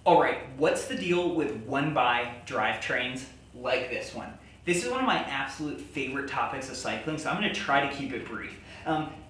All right, what's the deal with one-by drivetrains like this one? This is one of my absolute favorite topics of cycling, so I'm going to try to keep it brief.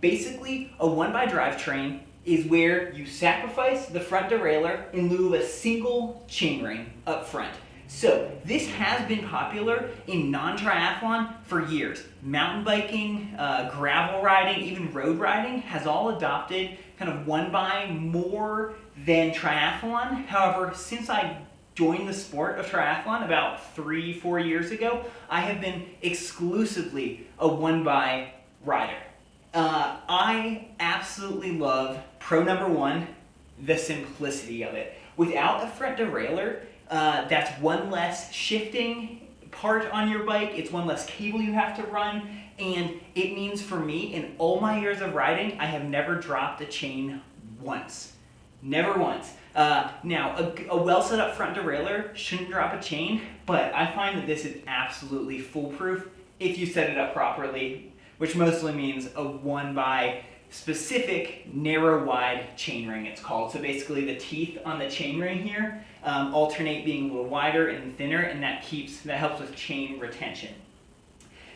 Basically, a one-by drivetrain is where you sacrifice the front derailleur in lieu of a single chainring up front. So this has been popular in non-triathlon for years. Mountain biking, gravel riding, even road riding has all adopted kind of one-by more than triathlon. However, since I joined the sport of triathlon about 3-4 years ago, I have been exclusively a one-by rider. I absolutely love pro number one, the simplicity of it. Without a front derailleur, that's one less shifting part on your bike, it's one less cable you have to run, and it means for me, in all my years of riding, I have never dropped a chain once. Never once. Now, a well set up front derailleur shouldn't drop a chain, but I find that this is absolutely foolproof if you set it up properly, which mostly means a one-by specific narrow wide chainring, it's called. So basically the teeth on the chainring here alternate being a little wider and thinner, and that helps with chain retention.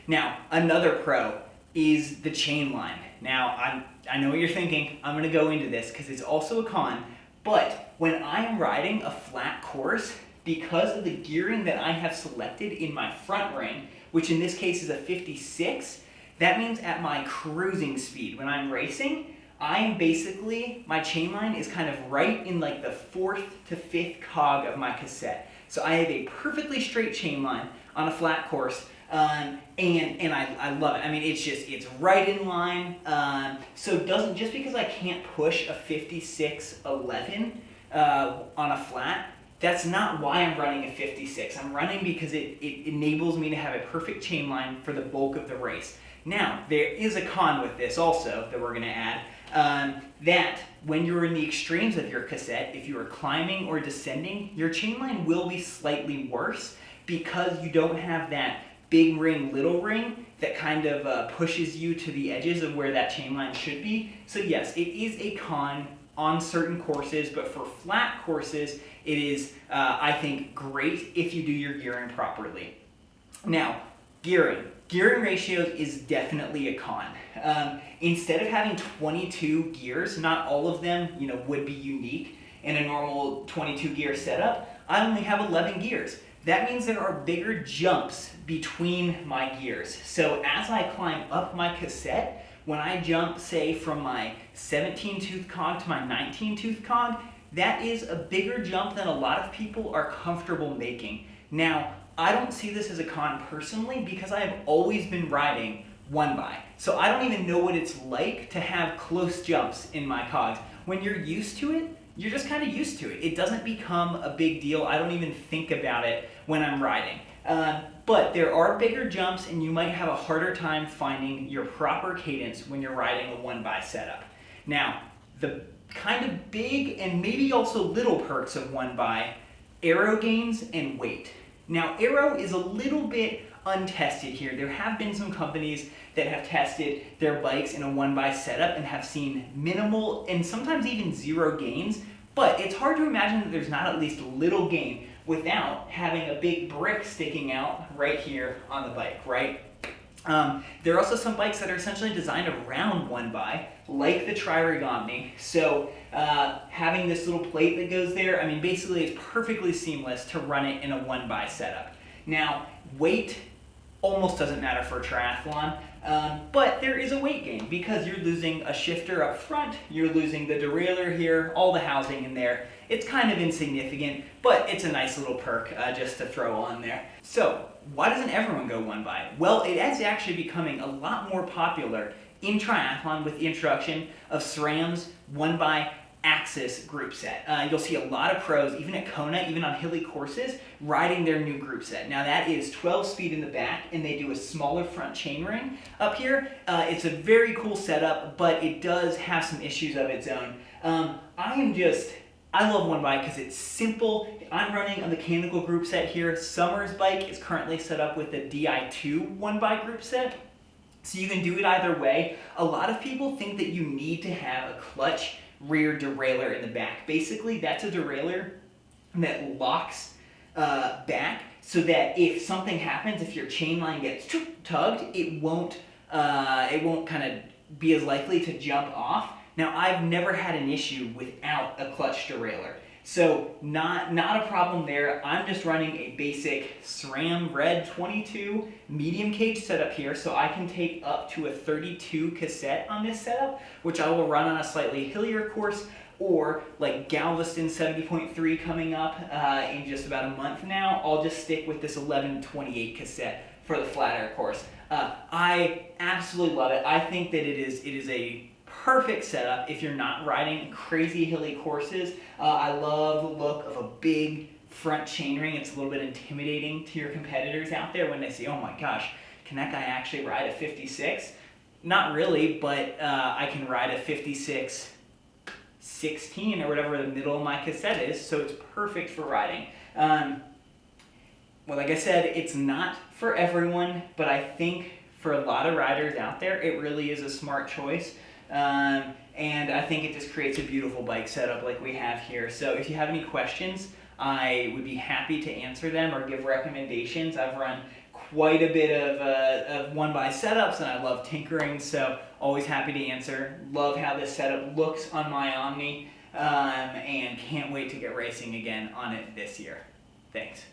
Now, another pro is the chain line. Now, I know what you're thinking. I'm going to go into this because it's also a con, but when I am riding a flat course, because of the gearing that I have selected in my front ring, which in this case is a 56, that means at my cruising speed, when I'm racing, my chain line is kind of right in like the 4th to 5th cog of my cassette. So I have a perfectly straight chain line on a flat course, and I love it. I mean, it's right in line. So it doesn't, just because I can't push a 56.11 on a flat, that's not why I'm running a 56. I'm running because it enables me to have a perfect chain line for the bulk of the race. Now, there is a con with this also that we're going to add, that when you're in the extremes of your cassette, if you are climbing or descending, your chain line will be slightly worse because you don't have that big ring, little ring that kind of pushes you to the edges of where that chain line should be. So yes, it is a con on certain courses, but for flat courses, it is, I think, great if you do your gearing properly. Now, gearing ratios is definitely a con. Instead of having 22 gears, not all of them, would be unique in a normal 22 gear setup. I only have 11 gears. That means there are bigger jumps between my gears. So as I climb up my cassette, when I jump, say, from my 17-tooth cog to my 19-tooth cog, that is a bigger jump than a lot of people are comfortable making. Now, I don't see this as a con personally because I have always been riding one-by. So I don't even know what it's like to have close jumps in my cogs. When you're used to it, you're just kind of used to it. It doesn't become a big deal. I don't even think about it when I'm riding. But there are bigger jumps, and you might have a harder time finding your proper cadence when you're riding a one-by setup. Now, the kind of big and maybe also little perks of one-by, aero gains and weight. Now, aero is a little bit untested here. There have been some companies that have tested their bikes in a one-by setup and have seen minimal and sometimes even zero gains, but it's hard to imagine that there's not at least a little gain without having a big brick sticking out right here on the bike, right? There are also some bikes that are essentially designed around one-by, like the Tri-Rig. So having this little plate that goes there, I mean, basically it's perfectly seamless to run it in a one-by setup. Now, weight almost doesn't matter for a triathlon, but there is a weight gain because you're losing a shifter up front, you're losing the derailleur here, all the housing in there. It's kind of insignificant, but it's a nice little perk just to throw on there. So, why doesn't everyone go one-by? Well, it is actually becoming a lot more popular in triathlon with the introduction of SRAM's one-by Axis group set. You'll see a lot of pros, even at Kona, even on hilly courses, riding their new group set. Now that is 12 speed in the back, and they do a smaller front chainring up here. It's a very cool setup, but it does have some issues of its own. I love one-by because it's simple. I'm running a mechanical group set here. Summer's bike is currently set up with the Di2 one-by group set. So you can do it either way. A lot of people think that you need to have a clutch rear derailleur in the back. Basically, that's a derailleur that locks back, so that if something happens, if your chain line gets tugged, it won't kind of be as likely to jump off. Now, I've never had an issue without a clutch derailleur, so not a problem there. I'm just running a basic SRAM Red 22 medium cage setup here, so I can take up to a 32 cassette on this setup, which I will run on a slightly hillier course, or like Galveston 70.3 coming up in just about a month now. I'll just stick with this 1128 cassette for the flat air course. I absolutely love it. I think that it is a perfect setup if you're not riding crazy hilly courses. I love the look of a big front chainring. It's a little bit intimidating to your competitors out there when they say, oh my gosh, can that guy actually ride a 56? Not really, but I can ride a 56 16 or whatever the middle of my cassette is, so it's perfect for riding. Well, like I said, it's not for everyone, but I think for a lot of riders out there, it really is a smart choice. And I think it just creates a beautiful bike setup like we have here. So if you have any questions, I would be happy to answer them or give recommendations. I've run quite a bit of one-by setups, and I love tinkering, so always happy to answer. Love how this setup looks on my Omni, and can't wait to get racing again on it this year. Thanks.